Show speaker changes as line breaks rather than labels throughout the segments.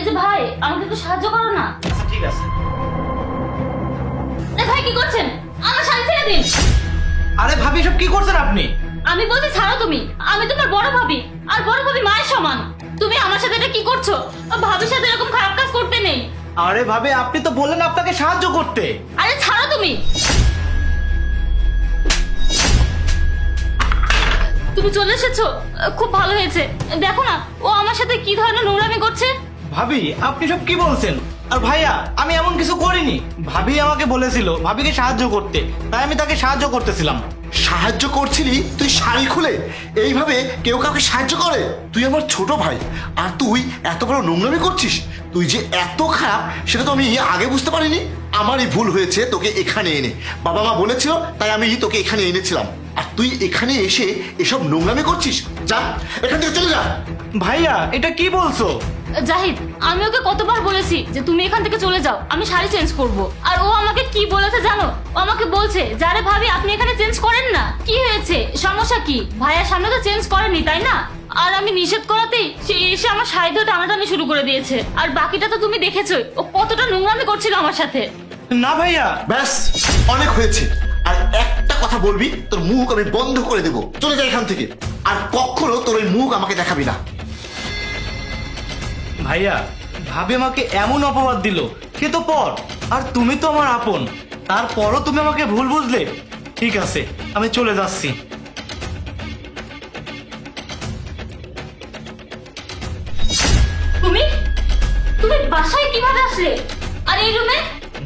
যে ভাই, আমাকে একটু সাহায্য করো না।
আচ্ছা ঠিক আছে।
ভাই কি করছেন? আমার শাড়ি ছেড়ে দিন।
আরে ভাবি এসব কি করছেন আপনি?
আমি বলছি ছাড়ো তুমি, আমি তোমার বড় ভাবি, আর বড় ভাবি মায়ের সমান। তুমি আমার সাথে এটা কি করছো? ভাবির সাথে এরকম খারাপ কাজ করতে নেই।
আরে ভাবি আপনি তো বললেন আপনাকে সাহায্য করতে।
আরে ছাড়ো তুমি। তুমি চলে এসেছো, খুব ভালো হয়েছে। দেখো না ও আমার সাথে কি ধরনের নোংরামি করছে।
ভাবি আপনি সব কি বলছেন? আর ভাইয়া আমি এমন কিছু করিনি। ভাবি আমাকে বলেছিল ভাবিকে সাহায্য করতে, তাই আমি তাকে সাহায্য করতেছিলাম।
সাহায্য করছিলি তুই শাড়ি খুলে? এইভাবে কেউ কাউকে সাহায্য করে? তুই আমার ছোট ভাই আর তুই এত বড় নোংরামি করছিস? তুই যে এত খারাপ সেটা তো আমি আগে বুঝতে পারিনি। আমারই ভুল হয়েছে তোকে এখানে এনে। বাবা মা বলেছিল তাই আমি তোকে এখানে এনেছিলাম, আর তুই এখানে এসে এসব নোংরামি করছিস। যা এখান থেকে চলে যা।
ভাইয়া এটা কি বলছো?
জাহিদ, আমি ওকে কতবার বলেছি যে তুমি এখান থেকে চলে যাও, আমি শাড়ি চেঞ্জ করব। আর ও আমাকে কি বলেছে জানো? ও আমাকে বলছে যারে ভাবি আপনি এখানে চেঞ্জ করেন না, কি হয়েছে, সমস্যা কি? ভাইয়ার সামনে তো চেঞ্জ করেনি তাই না? আর আমি নিষেধ করাতেই সে এসে আমার শাড়ি ধরে টানাটানি শুরু করে দিয়েছে। আর বাকিটা তো তুমি দেখেছোই, ও কতটা নোংরামি করছিল আমার সাথে।
না ভাইয়া।
ব্যাস অনেক হয়েছে। আর একটা কথা বলবি তোর মুখ আমি বন্ধ করে দেবো। চলে যা এখান থেকে, আর কখনো তোর ওই মুখ আমাকে দেখাবি না।
ভাইয়া ভাবি আমাকে এমন অপবাদ দিল, সে তো পর, আর তুমি তো আমার আপন, তারপরও তুমি আমাকে ভুল বুঝলে। ঠিক আছে আমি চলে যাচ্ছি।
তুমি তুমি বাসায় কিভাবে আসলে? আর এই রুমে?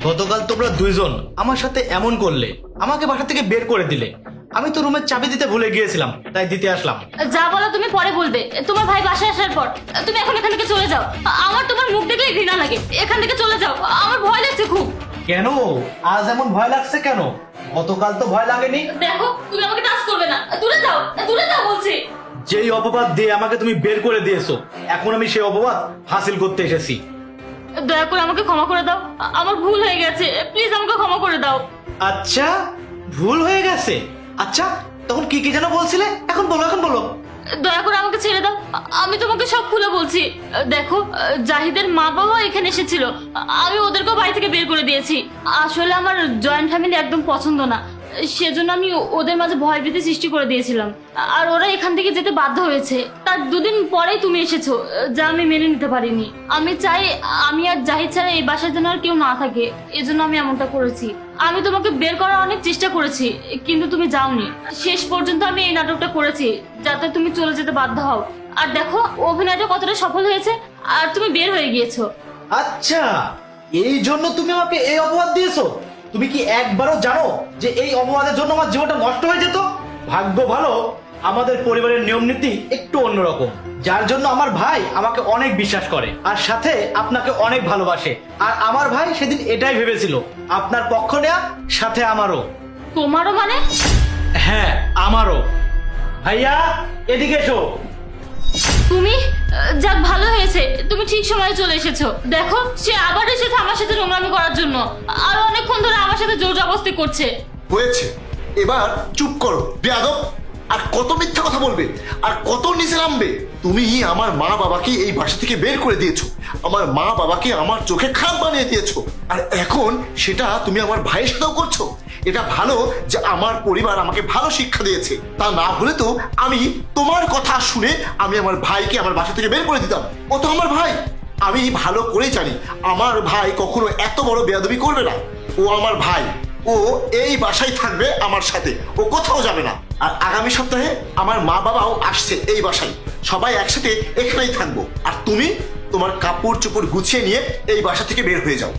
গতকাল তোমরা দুইজন আমার সাথে এমন করলে, আমাকে বাসা থেকে বের করে দিলে। আমি তো রুমের চাবি দিতে ভুলে গিয়েছিলাম, তাই দিতে আসলাম।
যা বলো তুমি পরে বলবে। তোমার ভাই বাসায় আসার পর তুমি এখন এখান থেকে চলে যাও। আমার তোমার মুখ দেখলেই ঘৃণা লাগে। এখান থেকে চলে যাও, আমার ভয় লাগছে খুব।
কেন আজ এমন ভয় লাগছে কেন? গতকাল তো ভয় লাগেনি।
দেখো তুমি আমাকে টাচ করবে না, দূরে যাও, দূরে যাও বলছি।
যেই অপবাদ দিয়ে আমাকে তুমি বের করে দিয়েছো, এখন আমি সেই অপবাদ হাসিল করতে এসেছি।
দয়া করে আমাকে ক্ষমা করে দাও, আমার ভুল হয়ে গেছে, প্লিজ আমাকে ক্ষমা করে দাও।
আচ্ছা ভুল হয়ে গেছে। আচ্ছা তখন কি কি যেন বলছিলে, এখন বলো এখন বলো।
দয়া করে আমাকে ছেড়ে দাও, আমি তোমাকে সব খুলে বলছি। দেখো জাহিদের মা বাবা এখানে এসেছিল, আমি ওদেরকেও বাড়ি থেকে বের করে দিয়েছি। আসলে আমার জয়েন্ট ফ্যামিলি একদম পছন্দ না, সেজন্য আমি ওদের মাঝে ভয়ভীতি সৃষ্টি করে দিয়েছিলাম। আর ওরা এখান থেকে যেতে বাধ্য হয়েছে। তার দুদিন পরেই তুমি এসেছো, যা আমি মেনে নিতে পারিনি। আমি চাই আমি আর জাহিদ ছাড়া এই বাসায় যেন আর কেউ না থাকে, এজন্য আমি এমনটা করেছি। আমি তোমাকে বের করার অনেক চেষ্টা করেছি, কিন্তু তুমি যাওনি। শেষ পর্যন্ত আমি এই নাটকটা করেছি যাতে তুমি চলে যেতে বাধ্য হও। আর দেখো অভিনয়টা কতটা সফল হয়েছে, আর তুমি বের হয়ে গিয়েছো।
আচ্ছা এই জন্য তুমি আমাকে এই অপবাদ দিয়েছো? তুমি কি একবারও জানো যে এই অপবাদের জন্য আমার জীবনটা নষ্ট হয়ে যেত? ভাগ্য ভালো আমাদের পরিবারের নিয়ম নীতি একটু অন্যরকম, যার জন্য আমার ভাই আমাকে অনেক বিশ্বাস করে, আর সাথে আপনাকে অনেক ভালোবাসে। আর আমার ভাই সেদিন এটাই ভেবেছিল আপনার পক্ষ নেয়া, সাথে আমারও।
তোমারও মানে?
হ্যাঁ আমারও। ভাইয়া এদিকে এসো।
তুমি যাক ভালো হয়েছে, তুমি ঠিক সময়ে চলে এসেছো। দেখো সে আবার এসেছে আমার সাথে নোংরামি করার জন্য, আর অনেকক্ষণ ধরে আমার সাথে জোর জবরদস্তি করছে।
হয়েছে, এবার চুপ করো বেয়াদব। আর কত মিথ্যা কথা বলবে, আর কত নিচে নামবে? তুমি আমার মা বাবাকে এই বাসা থেকে বের করে দিয়েছো, আমার মা বাবাকে আমার চোখে খারাপ বানিয়ে দিয়েছো, আর এখন সেটা তুমি আমার ভাইয়ের সাথেও করছো। এটা ভালো যে আমার পরিবার আমাকে ভালো শিক্ষা দিয়েছে, তা না হলে তো আমি তোমার কথা শুনে আমি আমার ভাইকে আমার বাসা থেকে বের করে দিতাম। ও তো আমার ভাই, আমি ভালো করেই জানি আমার ভাই কখনো এত বড় বেয়াদবি করবে না। ও আমার ভাই, ও এই বাসায় থাকবে আমার সাথে, ও কোথাও যাবে না। আর আগামী সপ্তাহে আমার মা বাবাও আসছে এই বাসায়, সবাই একসাথে এখানেই থাকবো। আর তুমি তোমার কাপড় চোপড় গুছিয়ে নিয়ে এই বাসা থেকে বের হয়ে যাও।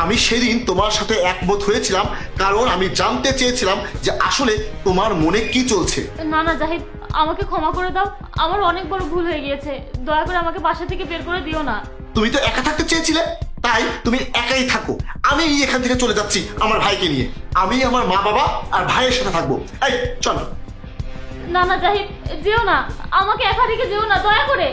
আমি সেদিন তোমার সাথে একমত হয়েছিলাম কারণ আমি জানতে চেয়েছিলাম যে আসলে তোমার মনে কি চলছে।
না না জাহিদ, আমাকে ক্ষমা করে দাও, আমার অনেক বড় ভুল হয়ে গিয়েছে। দয়া করে আমাকে বাসা থেকে বের করে দিও না।
তুমি তো একা থাকতে চেয়েছিলে, তাই তুমি একাই থাকো। আমি এখান থেকে চলে যাচ্ছি আমার ভাইকে নিয়ে। আমি আমার মা বাবা আর ভাইয়ের সাথে থাকবো। এই চল।
না না জাহিদ, যেও না, আমাকে একা রেখে যেও না, দয়া করে।